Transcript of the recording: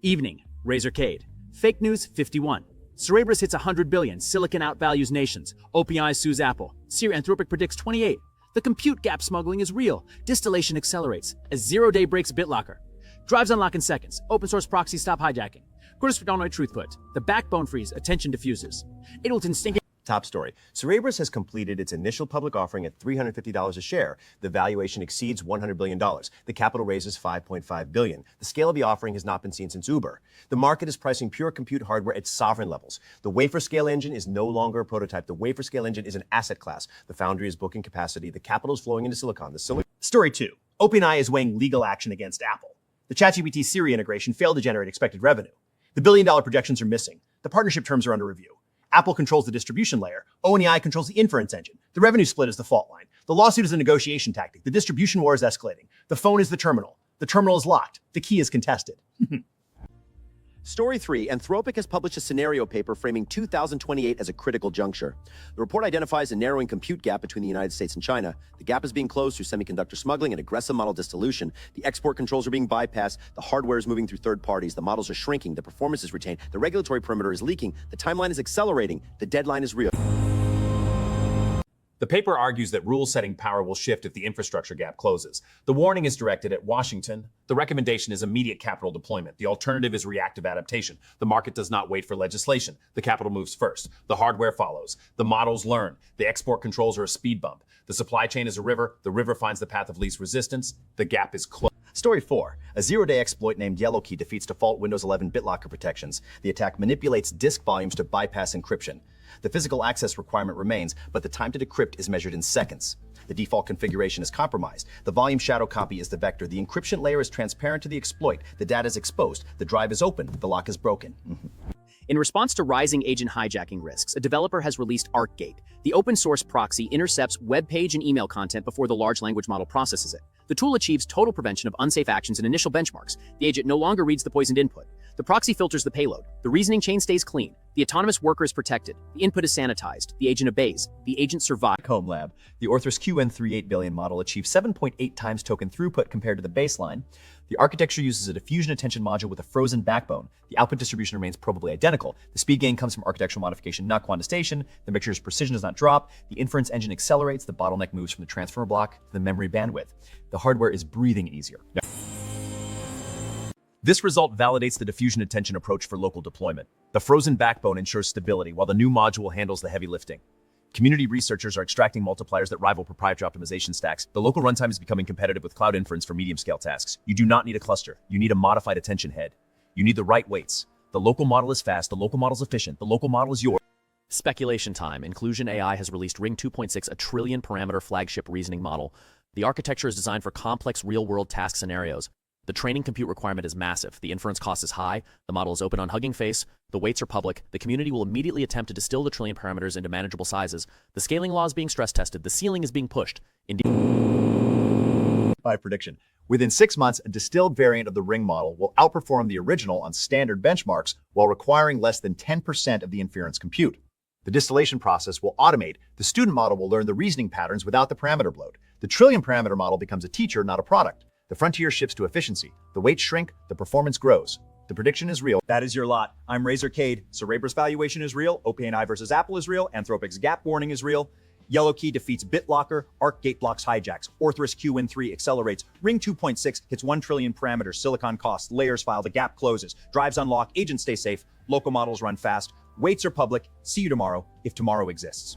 Evening, Razorcade. Fake News 51. Cerebras hits 100 billion, Silicon outvalues nations. OpenAI sues Apple. Siri Anthropic predicts 28. The compute gap smuggling is real. Distillation accelerates as 0 day breaks BitLocker. Drives unlock in seconds. Open source proxies stop hijacking. Gross Donald truth put. The backbone freeze, attention diffuses. Ableton stinking. Top story. Cerebras has completed its initial public offering at $350 a share. The valuation exceeds $100 billion. The capital raise is $5.5 billion. The scale of the offering has not been seen since Uber. The market is pricing pure compute hardware at sovereign levels. The wafer-scale engine is no longer a prototype. The wafer-scale engine is an asset class. The foundry is booking capacity. The capital is flowing into silicon. Story 2. OpenAI is weighing legal action against Apple. The ChatGPT Siri integration failed to generate expected revenue. The billion-dollar projections are missing. The partnership terms are under review. Apple controls the distribution layer. OpenAI controls the inference engine. The revenue split is the fault line. The lawsuit is a negotiation tactic. The distribution war is escalating. The phone is the terminal. The terminal is locked. The key is contested. Story 3. Anthropic has published a scenario paper framing 2028 as a critical juncture. The report identifies a narrowing compute gap between the United States and China. The gap is being closed through semiconductor smuggling and aggressive model distillation. The export controls are being bypassed. The hardware is moving through third parties. The models are shrinking. The performance is retained. The regulatory perimeter is leaking. The timeline is accelerating. The deadline is real. The paper argues that rule-setting power will shift if the infrastructure gap closes. The warning is directed at Washington. The recommendation is immediate capital deployment. The alternative is reactive adaptation. The market does not wait for legislation. The capital moves first. The hardware follows. The models learn. The export controls are a speed bump. The supply chain is a river. The river finds the path of least resistance. The gap is closed. Story 4. A zero-day exploit named YellowKey defeats default Windows 11 BitLocker protections. The attack manipulates disk volumes to bypass encryption. The physical access requirement remains, but the time to decrypt is measured in seconds. The default configuration is compromised. The volume shadow copy is the vector. The encryption layer is transparent to the exploit. The data is exposed. The drive is open. The lock is broken. In response to rising agent hijacking risks, a developer has released ArcGate. The open-source proxy intercepts web page and email content before the large language model processes it. The tool achieves total prevention of unsafe actions and initial benchmarks. The agent no longer reads the poisoned input. The proxy filters the payload. The reasoning chain stays clean. The autonomous worker is protected. The input is sanitized. The agent obeys. The agent survives. Home Lab. The Orthros QN38 billion model achieves 7.8 times token throughput compared to the baseline. The architecture uses a diffusion attention module with a frozen backbone. The output distribution remains probably identical. The speed gain comes from architectural modification, not quantization. The mixture's precision does not drop. The inference engine accelerates. The bottleneck moves from the transformer block to the memory bandwidth. The hardware is breathing easier. This result validates the diffusion attention approach for local deployment. The frozen backbone ensures stability, while the new module handles the heavy lifting. Community researchers are extracting multipliers that rival proprietary optimization stacks. The local runtime is becoming competitive with cloud inference for medium-scale tasks. You do not need a cluster. You need a modified attention head. You need the right weights. The local model is fast. The local model is efficient. The local model is yours. Speculation time. Inclusion AI has released Ring 2.6, a trillion parameter flagship reasoning model. The architecture is designed for complex real-world task scenarios. The training compute requirement is massive. The inference cost is high. The model is open on Hugging Face. The weights are public. The community will immediately attempt to distill the trillion parameters into manageable sizes. The scaling law is being stress tested. The ceiling is being pushed. By prediction. Within 6 months, a distilled variant of the Ring model will outperform the original on standard benchmarks while requiring less than 10% of the inference compute. The distillation process will automate. The student model will learn the reasoning patterns without the parameter bloat. The trillion parameter model becomes a teacher, not a product. The frontier shifts to efficiency. The weights shrink, the performance grows. The prediction is real. That is your lot. I'm Razorcade. Cerebras valuation is real. OpenAI versus Apple is real. Anthropic's gap warning is real. YellowKey defeats BitLocker. ArcGate blocks hijacks. Orthros QN3 accelerates. Ring 2.6 hits 1 trillion parameters. Silicon costs. Layers file. The gap closes. Drives unlock. Agents stay safe. Local models run fast. Weights are public. See you tomorrow, if tomorrow exists.